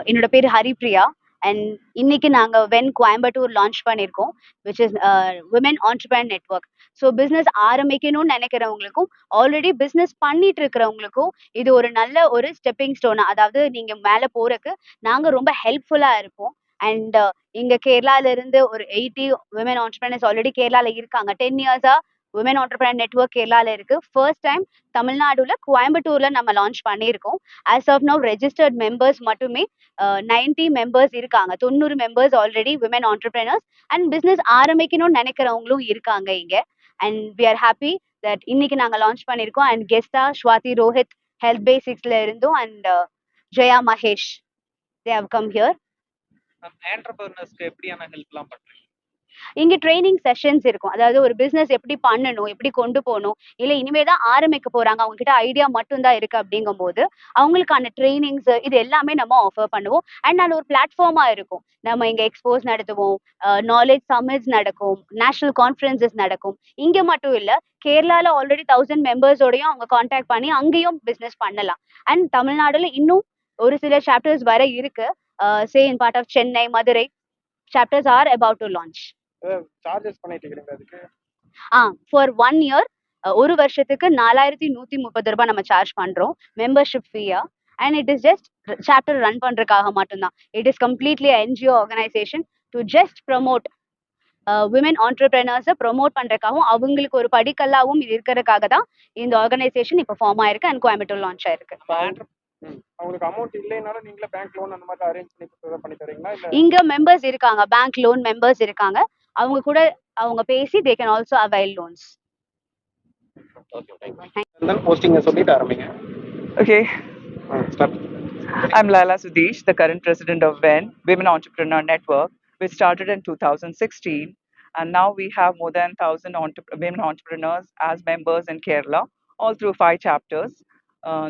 என்னோட பேர் ஹரிப்ரியா அண்ட் இன்னைக்கு நாங்க வென் கோயம்புத்தூர் லான்ச் பண்ணியிருக்கோம் which is women entrepreneur network. So business ஆரம்பிக்கணும்னு நினைக்கிறவங்களுக்கும் ஆல்ரெடி பிஸ்னஸ் பண்ணிட்டு இருக்கிறவங்களுக்கும் இது ஒரு நல்ல ஒரு ஸ்டெப்பிங் ஸ்டோன். அதாவது நீங்க மேல போறதுக்கு நாங்க ரொம்ப ஹெல்ப்ஃபுல்லா இருப்போம். அண்ட் இங்க கேரளால இருந்து ஒரு 80 விமென் ஆண்டர்பிரினர்ஸ் ஆல்ரெடி கேரளால இருக்காங்க. 10 இயர்ஸா விமென் ஆண்டர்பிரினர் நெட்வொர்க் கேரளால இருக்கு. ஃபர்ஸ்ட் டைம் தமிழ்நாடுல கோயம்புத்தூர்ல நம்ம லான்ச் பண்ணியிருக்கோம். As of now registered members மட்டுமே 90 மெம்பர்ஸ் இருக்காங்க. 90 members already women entrepreneurs and business ஆரம்பிக்கணும்னு நினைக்கிறவங்களும் இருக்காங்க இங்க. And we are happy that இன்னைக்கு நாங்க லான்ச் பண்ணியிருக்கோம். அண்ட் கெஸ்டா ஸ்வாதி ரோஹித் ஹெல்த் பேசிக்ஸ்ல இருந்தும் and Jaya Mahesh they have come here. என்டர்பிரினர்ஸ்க்கு எப்படியான ஹெல்ப்லாம் பண்றீங்க? இங்க ட்ரைனிங் செஷன்ஸ் இருக்கும். அதாவது ஒரு பிசினஸ் எப்படி பண்ணணும், எப்படி கொண்டு போகணும், இல்ல இனிமே தான் ஆரம்பிக்க போறாங்க, அவங்க கிட்ட ஐடியா மட்டும் தான் இருக்கு அப்படிங்கும்போது அவங்களுக்கான ட்ரைனிங்ஸ் இது எல்லாமே நம்ம ஆஃபர் பண்ணுவோம். அண்ட் அது ஒரு பிளாட்ஃபார்மா இருக்கும். நம்ம இங்க எக்ஸ்போஸ் நடத்துவோம், நாலேஜ் சமிட்ஸ் நடக்கும், நேஷனல் கான்ஃபரன்சஸ் நடக்கும். இங்க மட்டும் இல்ல, கேரளால ஆல்ரெடி 1000 மெம்பர்ஸோடையும் அவங்க கான்டாக்ட் பண்ணி அங்கேயும் பிசினஸ் பண்ணலாம். அண்ட் தமிழ்நாடுல இன்னும் ஒரு சில சாப்டர்ஸ் வர இருக்கு. Say in part of Chennai, Madurai chapters are about to launch. Charges பண்ணிட்டு இருக்கீங்க அதுக்கு? ஃபார் 1 இயர் ஒரு வருஷத்துக்கு 4130 ரூபாய் நம்ம சார்ஜ் பண்றோம் மெம்பர்ஷிப் ஃபீயா. And it is just chapter run பண்றதுக்காக மட்டும்தான். It is completely NGO organisation to just promote women ஆண்டர்பிரினர்ஸை ப்ரொமோட் பண்றதுக்காகவும் அவங்களுக்கு ஒரு படிக்கல்லாவும் இது இருக்கிறதுக்காக தான் இந்த ஆர்கனைசேஷன் இப்போ ஃபார்ம் ஆயிருக்கு அண்ட் கோயம்புத்தூர் லான்ச் ஆயிருக்கு. அவங்களுக்கு அமௌண்ட் இல்லைனாலும் நீங்களே பேங்க் லோன் அந்த மாதிரி அரேஞ்ச் பண்ணி தரீங்களா? இல்ல இங்க மெம்பர்ஸ் இருக்காங்க, பேங்க் லோன் மெம்பர்ஸ் இருக்காங்க. அவங்க கூட அவங்க பேசி they can also avail loans. Okay. I'm Lala Sudesh, the current president of WEN, Women Entrepreneur Network, which started in 2016. And now we have more than 1,000 women entrepreneurs as members in Kerala, all through 5 chapters.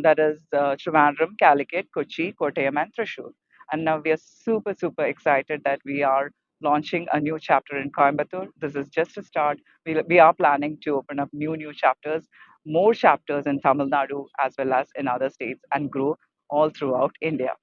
That is Trivandrum, Calicut, Kochi, Kottayam, and Thrissur. And now we are super, super excited that we are launching a new chapter in Coimbatore. This is just a start. We are planning to open up new chapters, more chapters in Tamil Nadu as well as in other states, and grow all throughout India.